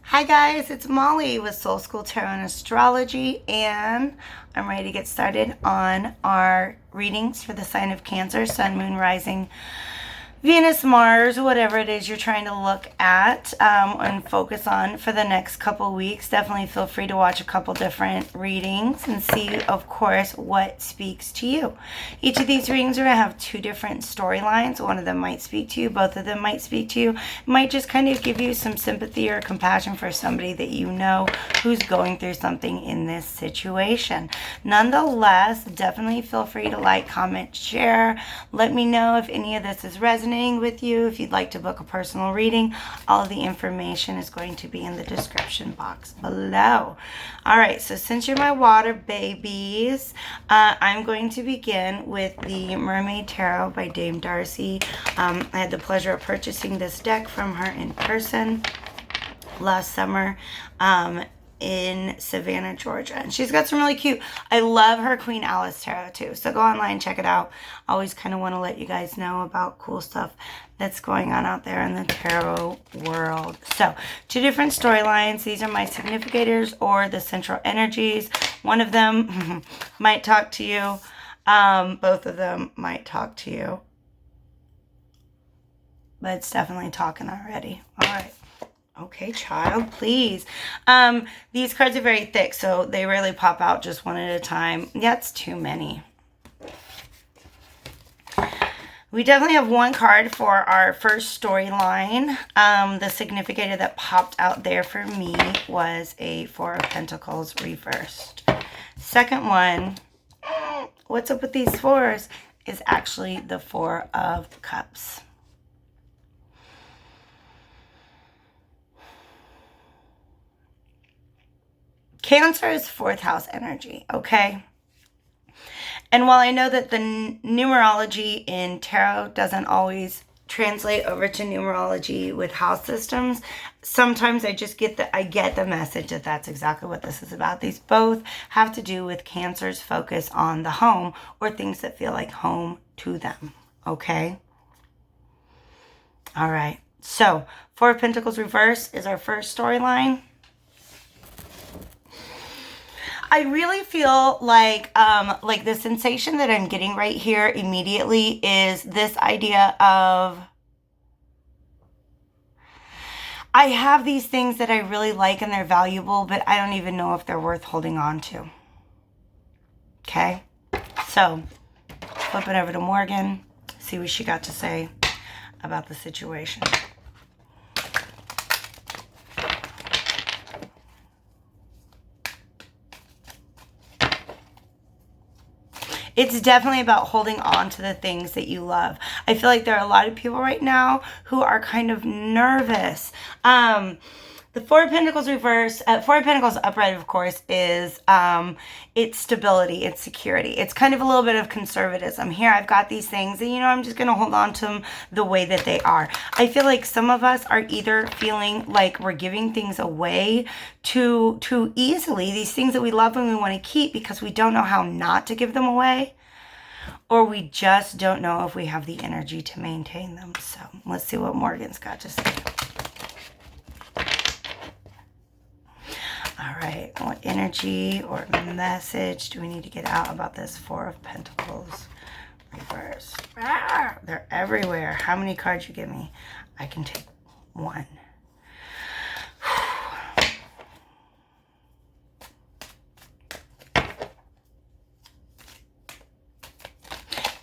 Hi guys, it's Molly with Soul School Tarot and Astrology, and I'm ready to get started on our readings for the sign of Cancer, Sun, Moon, Rising, Venus, Mars, whatever it is you're trying to look at and focus on for the next couple weeks. Definitely feel free to watch a couple different readings and see, of course, what speaks to you. Each of these readings are going to have two different storylines. One of them might speak to you. Both of them might speak to you. It might just kind of give you some sympathy or compassion for somebody that you know who's going through something in this situation. Nonetheless, definitely feel free to like, comment, share. Let me know if any of this is resonating with you. If you'd like to book a personal reading, all of the information is going to be in the description box below. All right, so since you're my water babies, I'm going to begin with the Mermaid Tarot by Dame Darcy. I had the pleasure of purchasing this deck from her in person last summer in Savannah, Georgia. And she's got some really cute, I love her Queen Alice tarot too. So go online, check it out. I always kind of want to let you guys know about cool stuff that's going on out there in the tarot world. So two different storylines. These are my significators or the central energies. One of them might talk to you. Both of them might talk to you. But it's definitely talking already. All right. Okay, child, please. These cards are very thick, so they really pop out just one at a time. That's too many. We definitely have one card for our first storyline. The significator that popped out there for me was a Four of Pentacles reversed. Second one, what's up with these fours, is actually the Four of Cups. Cancer is fourth house energy, okay? And while I know that the numerology in tarot doesn't always translate over to numerology with house systems, sometimes I just get the message that that's exactly what this is about. These both have to do with Cancer's focus on the home or things that feel like home to them, okay? All right, so Four of Pentacles reverse is our first storyline. I really feel like the sensation that I'm getting right here immediately is this idea of, I have these things that I really like and they're valuable, but I don't even know if they're worth holding on to. Okay? So, flip it over to Morgan, see what she got to say about the situation. It's definitely about holding on to the things that you love. I feel like there are a lot of people right now who are kind of nervous. The Four of Pentacles reverse, Four of Pentacles upright, of course, is it's stability, it's security. It's kind of a little bit of conservatism. Here, I've got these things and, I'm just going to hold on to them the way that they are. I feel like some of us are either feeling like we're giving things away too easily, these things that we love and we want to keep because we don't know how not to give them away, or we just don't know if we have the energy to maintain them. So let's see what Morgan's got to say. All right, what energy or message do we need to get out about this Four of Pentacles reverse? They're everywhere. How many cards you give me? I can take one.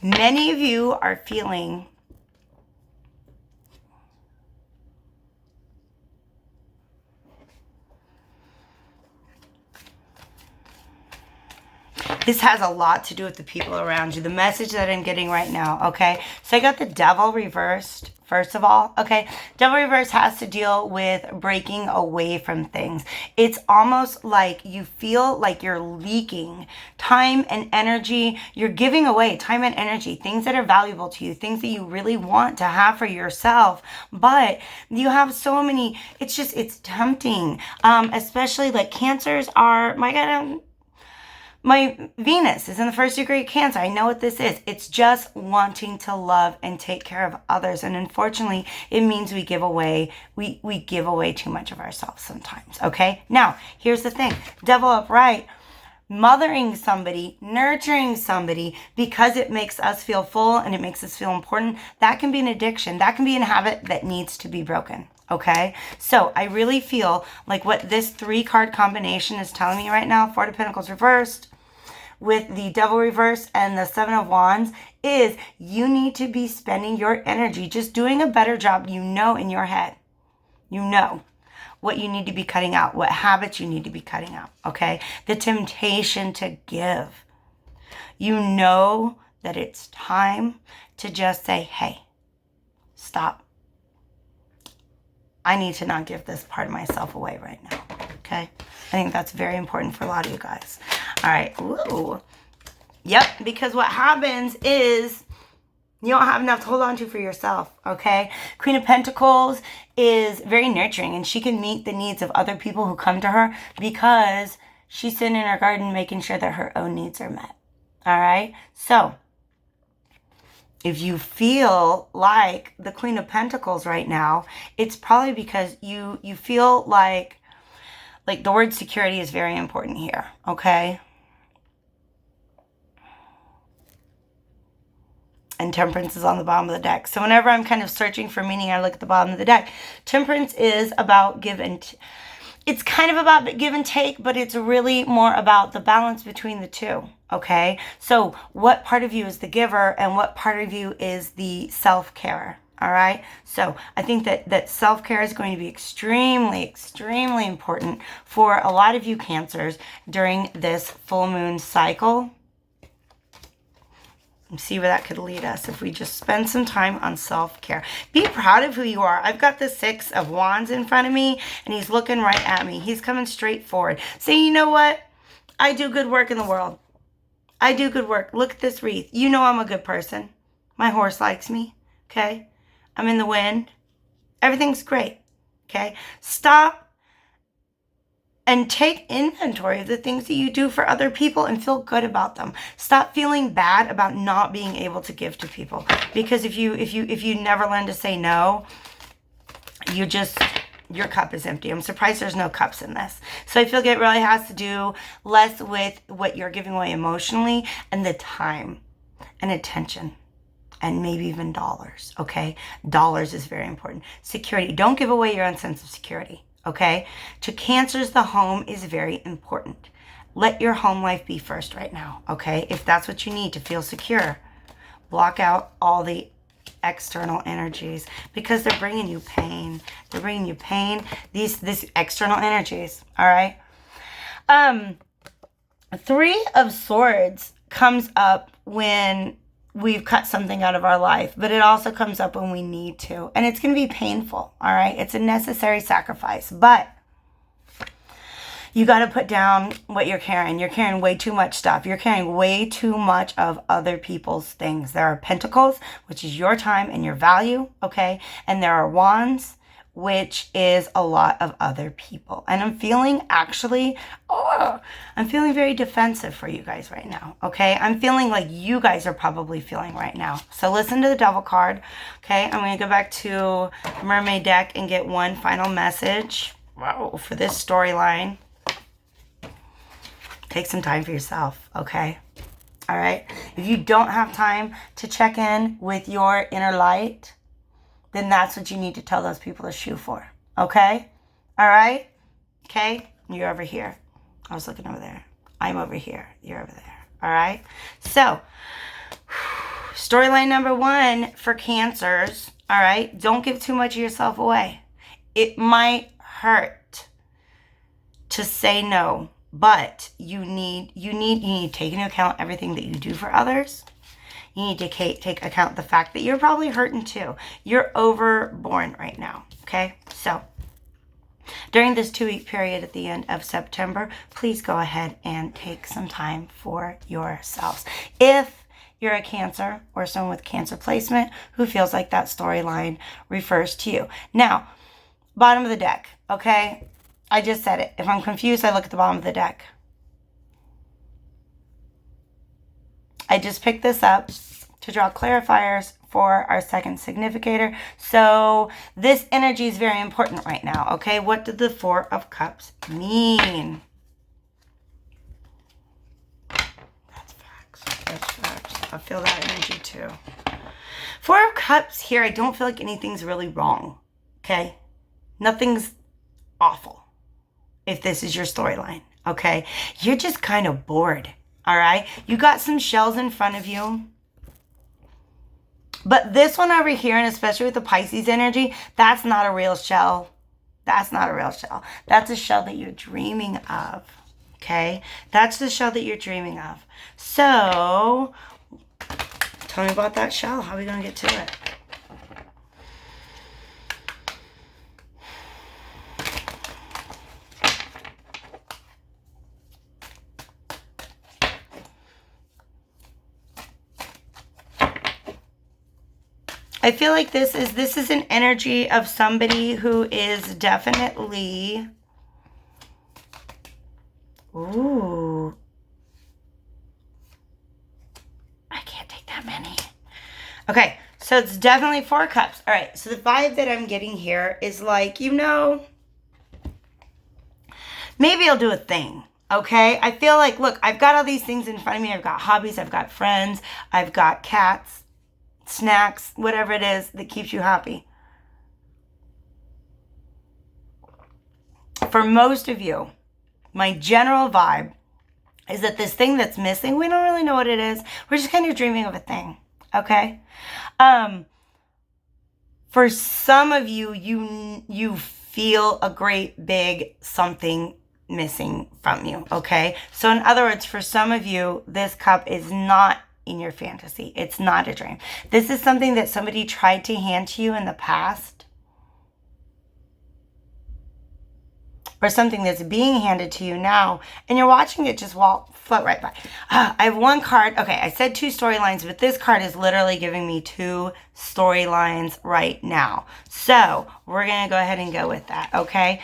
Many of you are feeling this has a lot to do with the people around you. The message that I'm getting right now, okay? So I got the Devil reversed, first of all, okay? Devil reverse has to deal with breaking away from things. It's almost like you feel like you're leaking time and energy. You're giving away time and energy, things that are valuable to you, things that you really want to have for yourself. But you have so many, it's tempting. Especially like Cancers are, my God, My Venus is in the first degree of Cancer. I know what this is. It's just wanting to love and take care of others. And unfortunately, it means we give away too much of ourselves sometimes. Okay? Now, here's the thing. Devil upright, mothering somebody, nurturing somebody because it makes us feel full and it makes us feel important, that can be an addiction. That can be a habit that needs to be broken. Okay, so I really feel like what this 3-card combination is telling me right now, 4 of Pentacles reversed with the Devil reversed and the 7 of Wands, is you need to be spending your energy just doing a better job. You know in your head, you know what you need to be cutting out, what habits you need to be cutting out, okay? The temptation to give. You know that it's time to just say, hey, stop. I need to not give this part of myself away right now, okay? I think that's very important for a lot of you guys. All right, ooh. Yep, because what happens is you don't have enough to hold on to for yourself, okay? Queen of Pentacles is very nurturing, and she can meet the needs of other people who come to her because she's sitting in her garden making sure that her own needs are met, all right? So if you feel like the Queen of Pentacles right now, it's probably because you feel like the word security is very important here, okay? And Temperance is on the bottom of the deck. So whenever I'm kind of searching for meaning, I look at the bottom of the deck. Temperance is about it's kind of about give and take, but it's really more about the balance between the two, okay? So what part of you is the giver and what part of you is the self-care, all right? So I think that self-care is going to be extremely, extremely important for a lot of you Cancers during this full moon cycle. See where that could lead us if we just spend some time on self-care. Be proud of who you are. I've got the 6 of Wands in front of me, and he's looking right at me. He's coming straight forward. Saying, you know what? I do good work in the world. I do good work. Look at this wreath. You know I'm a good person. My horse likes me, okay? I'm in the wind. Everything's great, okay? Stop and take inventory of the things that you do for other people and feel good about them. Stop feeling bad about not being able to give to people. Because if you never learn to say no, your cup is empty. I'm surprised there's no cups in this. So I feel like it really has to do less with what you're giving away emotionally and the time and attention. And maybe even dollars, okay? Dollars is very important. Security. Don't give away your own sense of security. Okay? To Cancers, the home is very important. Let your home life be first right now, okay? If that's what you need to feel secure, block out all the external energies because they're bringing you pain. They're bringing you pain, these external energies, all right? 3 of Swords comes up when we've cut something out of our life, but it also comes up when we need to. And it's going to be painful, all right? It's a necessary sacrifice, but you got to put down what you're carrying. You're carrying way too much stuff. You're carrying way too much of other people's things. There are Pentacles, which is your time and your value, okay? And there are Wands, which is a lot of other people. And I'm feeling I'm feeling very defensive for you guys right now, okay? I'm feeling like you guys are probably feeling right now. So listen to the Devil card, okay? I'm going to go back to Mermaid deck and get one final message. Wow, for this storyline. Take some time for yourself, okay? All right? If you don't have time to check in with your inner light, then that's what you need to tell those people to shoot for, okay? All right? Okay? You're over here. I was looking over there. I'm over here. You're over there. All right? So, storyline number 1 for Cancers, all right? Don't give too much of yourself away. It might hurt to say no, but you need to take into account everything that you do for others. You need to take account the fact that you're probably hurting too. You're overborn right now, okay? So during this 2-week period at the end of September, please go ahead and take some time for yourselves. If you're a Cancer or someone with Cancer placement who feels like that storyline refers to you. Now, bottom of the deck, okay? I just said it. If I'm confused, I look at the bottom of the deck. I just picked this up to draw clarifiers for our second significator. So this energy is very important right now, okay? What did the Four of Cups mean? That's facts. That's facts. I feel that energy too. Four of Cups here, I don't feel like anything's really wrong, okay? Nothing's awful if this is your storyline, okay? You're just kind of bored, all right? You got some shells in front of you. But this one over here, and especially with the Pisces energy, that's not a real shell. That's not a real shell. That's a shell that you're dreaming of, okay? That's the shell that you're dreaming of. So, tell me about that shell. How are we going to get to it? I feel like this is an energy of somebody who is definitely, ooh, I can't take that many. Okay, so it's definitely Four Cups. All right, so the vibe that I'm getting here is like, you know, maybe I'll do a thing. Okay, I feel like, look, I've got all these things in front of me. I've got hobbies, I've got friends, I've got cats, snacks, whatever it is that keeps you happy. For most of you, my general vibe is that this thing that's missing, we don't really know what it is. We're just kind of dreaming of a thing, okay? For some of you, you feel a great big something missing from you, okay? So in other words, for some of you, this cup is not in your fantasy. It's not a dream. This is something that somebody tried to hand to you in the past, or something that's being handed to you now, and you're watching it just float right by. I have one card. Okay, I said two storylines, but this card is literally giving me two storylines right now. So we're going to go ahead and go with that, okay?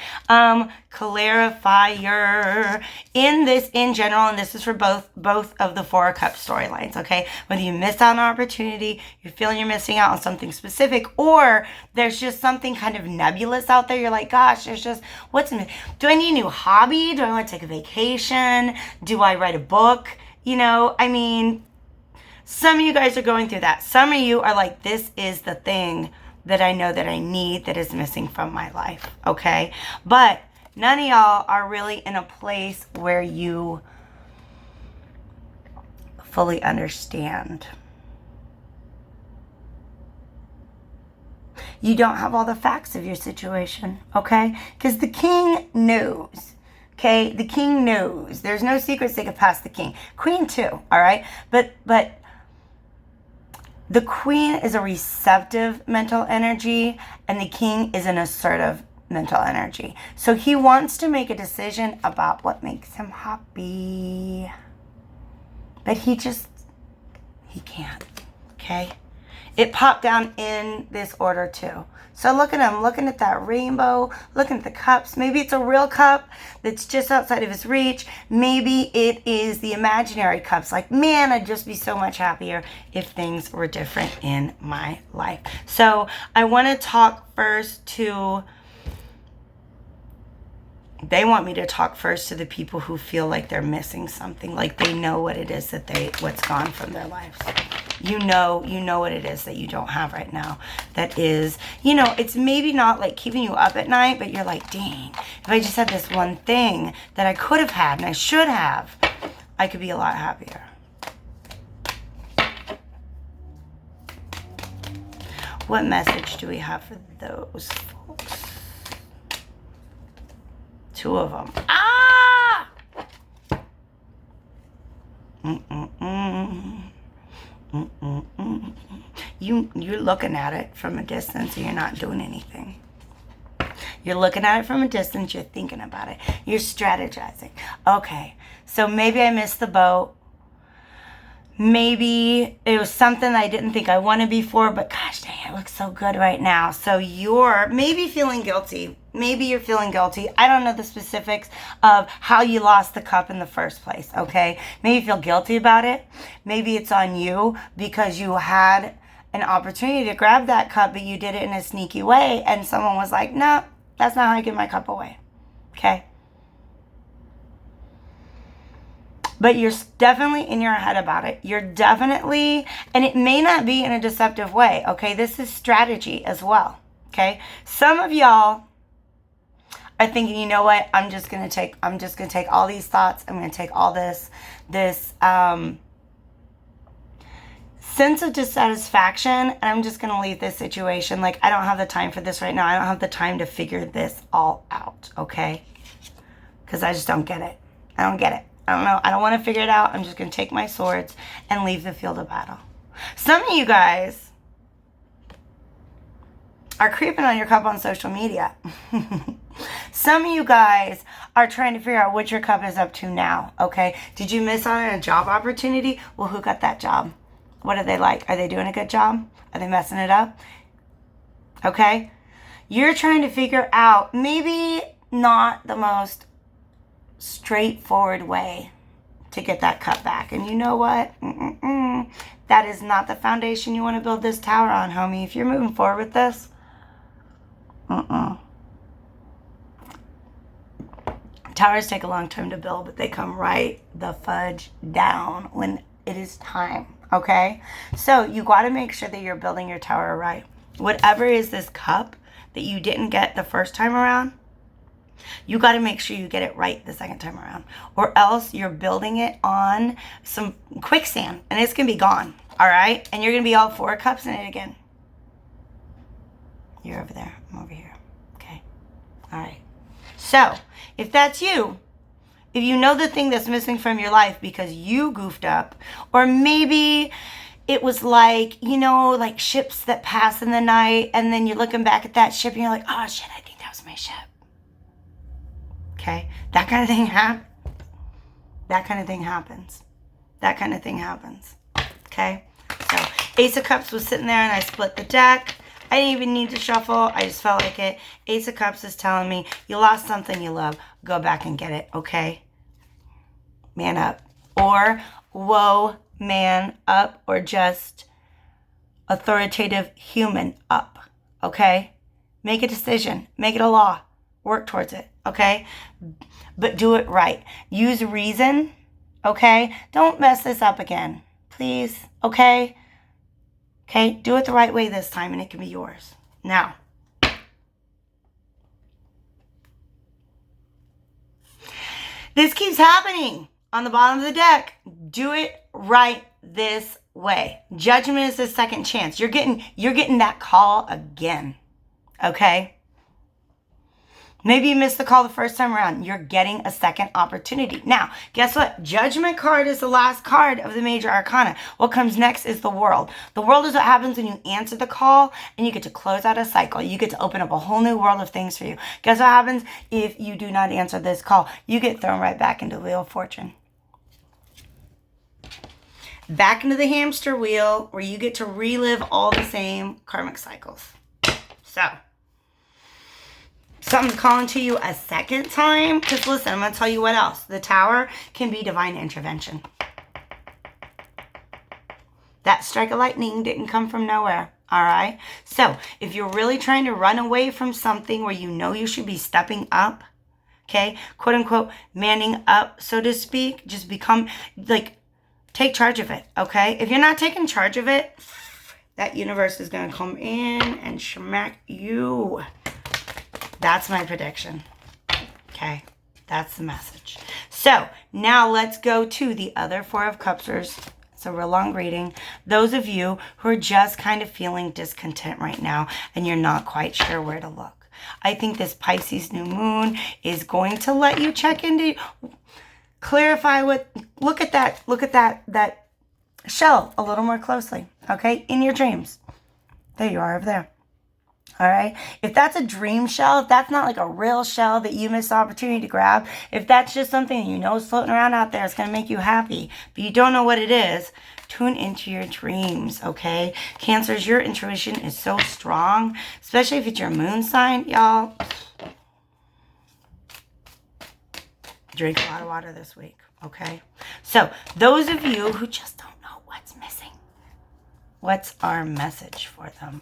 Clarifier. In general, and this is for both of the Four of Cups storylines, okay? Whether you miss out on an opportunity, you're feeling you're missing out on something specific, or there's just something kind of nebulous out there. You're like, gosh, there's just, do I need a new hobby? Do I want to take a vacation? Do I write a book? You know, I mean, some of you guys are going through that. Some of you are like, this is the thing that I know that I need that is missing from my life, okay? But none of y'all are really in a place where you fully understand. You don't have all the facts of your situation, okay? Because the king knows, okay? The king knows. There's no secrets that get past the king. Queen too, all right? But the queen is a receptive mental energy, and the king is an assertive mental energy. So he wants to make a decision about what makes him happy. But he can't, okay? It popped down in this order too. So look at him, looking at that rainbow, looking at the cups. Maybe it's a real cup that's just outside of his reach. Maybe it is the imaginary cups. Like, man, I'd just be so much happier if things were different in my life. So I want to talk first to, they want me to talk first to the people who feel like they're missing something, like they know what it is what's gone from their lives. You know what it is that you don't have right now. That is, it's maybe not like keeping you up at night, but you're like, dang, if I just had this one thing that I could have had and I should have, I could be a lot happier. What message do we have for those folks? Two of them. Ah! You're looking at it from a distance and you're not doing anything. You're looking at it from a distance, you're thinking about it. You're strategizing. Okay, so maybe I missed the boat. Maybe it was something I didn't think I wanted before, but gosh dang, it looks so good right now. So you're maybe feeling guilty. Maybe you're feeling guilty. I don't know the specifics of how you lost the cup in the first place, okay? Maybe you feel guilty about it. Maybe it's on you because you had an opportunity to grab that cup, but you did it in a sneaky way, and someone was like, no, that's not how I give my cup away, okay? But you're definitely in your head about it. You're definitely, and it may not be in a deceptive way, okay? This is strategy as well, okay? Some of y'all are thinking, you know what? I'm just gonna take all these thoughts. I'm gonna take all this sense of dissatisfaction, and I'm just gonna leave this situation. Like, I don't have the time for this right now. I don't have the time to figure this all out, okay? Because I just don't get it. I don't get it. I don't know. I don't want to figure it out. I'm just going to take my swords and leave the field of battle. Some of you guys are creeping on your cup on social media. Some of you guys are trying to figure out what your cup is up to now, okay? Did you miss out on a job opportunity? Well, who got that job? What are they like? Are they doing a good job? Are they messing it up? Okay? You're trying to figure out maybe not the most straightforward way to get that cup back. And you know what? That is not the foundation you want to build this tower on, homie. If you're moving forward with this, towers take a long time to build, but they come right the fudge down when it is time, okay? So you got to make sure that you're building your tower right. Whatever is this cup that you didn't get the first time around, you got to make sure you get it right the second time around, or else you're building it on some quicksand and it's going to be gone, all right? And you're going to be all 4 cups in it again. You're over there. I'm over here. Okay. All right. So if that's you, if you know the thing that's missing from your life because you goofed up, or maybe it was like, you know, like ships that pass in the night, and then you're looking back at that ship and you're like, oh shit, I think that was my ship. Okay, that kind of thing happens. That kind of thing happens. That kind of thing happens. Okay, so Ace of Cups was sitting there and I split the deck. I didn't even need to shuffle. I just felt like it. Ace of Cups is telling me you lost something you love. Go back and get it, okay? Man up. Or whoa, man up. Or just authoritative human up, okay? Make a decision. Make it a law. Work towards it, okay? But do it right. Use reason, okay? Don't mess this up again, please, okay? Okay, do it the right way this time and it can be yours. Now, this keeps happening on the bottom of the deck. Do it right this way. Judgment is the second chance. You're getting that call again, okay? Maybe you missed the call the first time around. You're getting a second opportunity. Now, guess what? Judgment card is the last card of the major arcana. What comes next is the world. The world is what happens when you answer the call and you get to close out a cycle. You get to open up a whole new world of things for you. Guess what happens if you do not answer this call? You get thrown right back into the wheel of fortune. Back into the hamster wheel where you get to relive all the same karmic cycles. So, something calling to you a second time? Because listen, I'm going to tell you what else. The tower can be divine intervention. That strike of lightning didn't come from nowhere, all right? So if you're really trying to run away from something where you know you should be stepping up, okay, quote unquote, manning up, so to speak, just become, like, take charge of it, okay? If you're not taking charge of it, that universe is going to come in and smack you. That's my prediction. Okay, that's the message. So now let's go to the other 4 of Cupsers. It's a real long reading. Those of you who are just kind of feeling discontent right now and you're not quite sure where to look. I think this Pisces new moon is going to let you check into, clarify what, look at that shell a little more closely, okay? In your dreams. There you are over there. All right. If that's a dream shell, if that's not like a real shell that you missed the opportunity to grab, if that's just something you know is floating around out there, it's going to make you happy, but you don't know what it is, tune into your dreams, okay? Cancers, your intuition is so strong, especially if it's your moon sign, y'all. Drink a lot of water this week, okay? So those of you who just don't know what's missing, what's our message for them?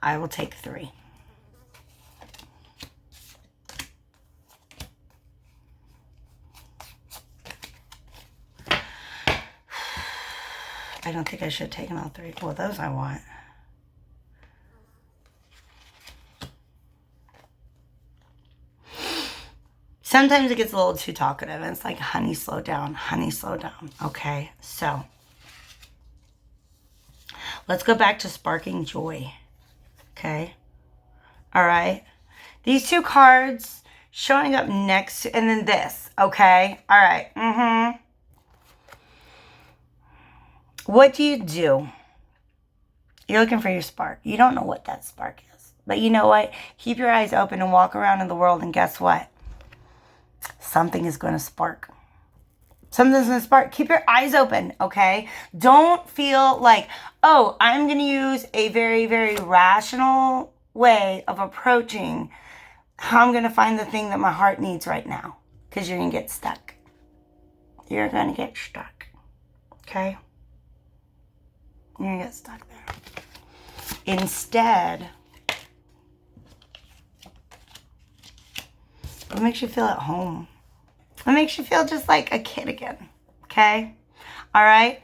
I will take 3. I don't think I should have taken all 3. Well, those I want. Sometimes it gets a little too talkative. And it's like, honey, slow down. Honey, slow down. Okay, so let's go back to sparking joy. Okay. All right. These 2 cards showing up next, and then this. Okay. All right. What do you do? You're looking for your spark. You don't know what that spark is. But you know what? Keep your eyes open and walk around in the world, and guess what? Something is going to spark. Something's going to spark. Keep your eyes open, okay? Don't feel like, oh, I'm going to use a very, very rational way of approaching how I'm going to find the thing that my heart needs right now. Because you're going to get stuck. You're going to get stuck. Okay? You're going to get stuck there. Instead, what makes you feel at home? What makes you feel just like a kid again? Okay? All right?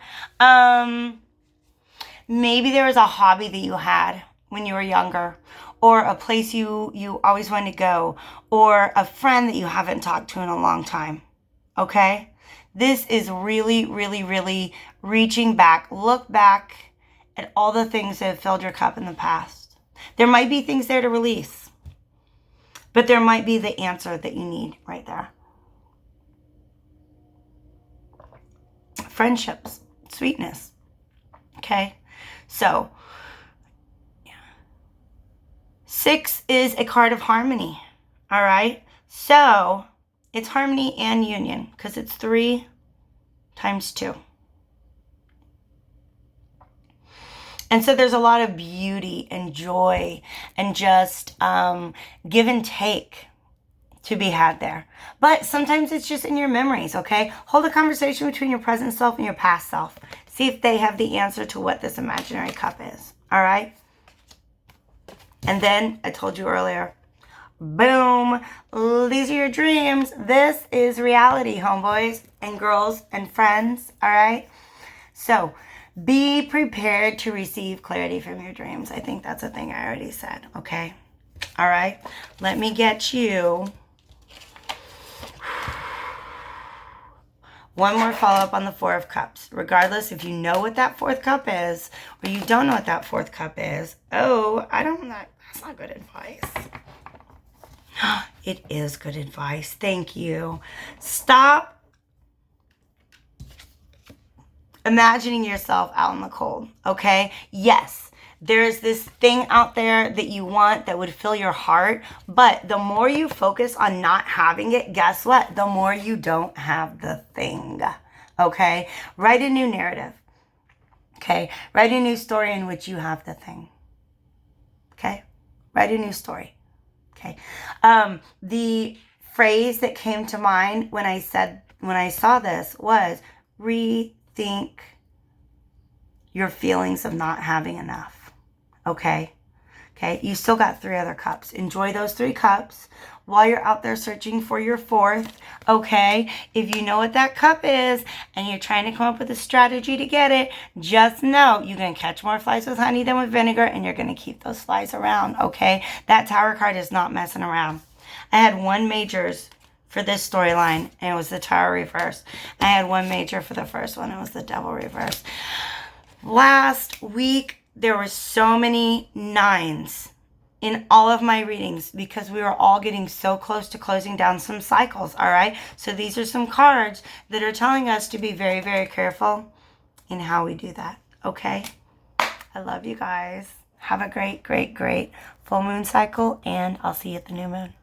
Maybe there was a hobby that you had when you were younger, or a place you always wanted to go, or a friend that you haven't talked to in a long time. Okay? This is really, really, really reaching back. Look back at all the things that have filled your cup in the past. There might be things there to release, but there might be the answer that you need right there. Friendships, sweetness. Okay? So, 6 is a card of harmony. All right? So, it's harmony and union because it's 3 times 2. And so there's a lot of beauty and joy and just give and take to be had there. But sometimes it's just in your memories, okay? Hold a conversation between your present self and your past self. See if they have the answer to what this imaginary cup is, all right? And then, I told you earlier, boom, these are your dreams. This is reality, homeboys and girls and friends, all right? So, be prepared to receive clarity from your dreams. I think that's a thing I already said, okay? All right, let me get you one more follow-up on the 4 of Cups. Regardless if you know what that 4th cup is or you don't know what that 4th cup is. Oh, that's not good advice. It is good advice. Thank you. Stop imagining yourself out in the cold, okay? Yes, there's this thing out there that you want that would fill your heart, but the more you focus on not having it, guess what? The more you don't have the thing, okay? Write a new narrative, okay? Write a new story in which you have the thing, okay? Write a new story, okay? The phrase that came to mind when I saw this was rethink your feelings of not having enough. Okay? Okay? You still got 3 other cups. Enjoy those 3 cups while you're out there searching for your 4th. Okay? If you know what that cup is and you're trying to come up with a strategy to get it, just know you're going to catch more flies with honey than with vinegar, and you're going to keep those flies around. Okay? That Tower card is not messing around. I had 1 majors for this storyline, and it was the Tower reverse. I had 1 major for the first one. It was the Devil reverse. Last week, there were so many 9s in all of my readings because we are all getting so close to closing down some cycles, all right? So these are some cards that are telling us to be very, very careful in how we do that, okay? I love you guys. Have a great, great, great full moon cycle, and I'll see you at the new moon.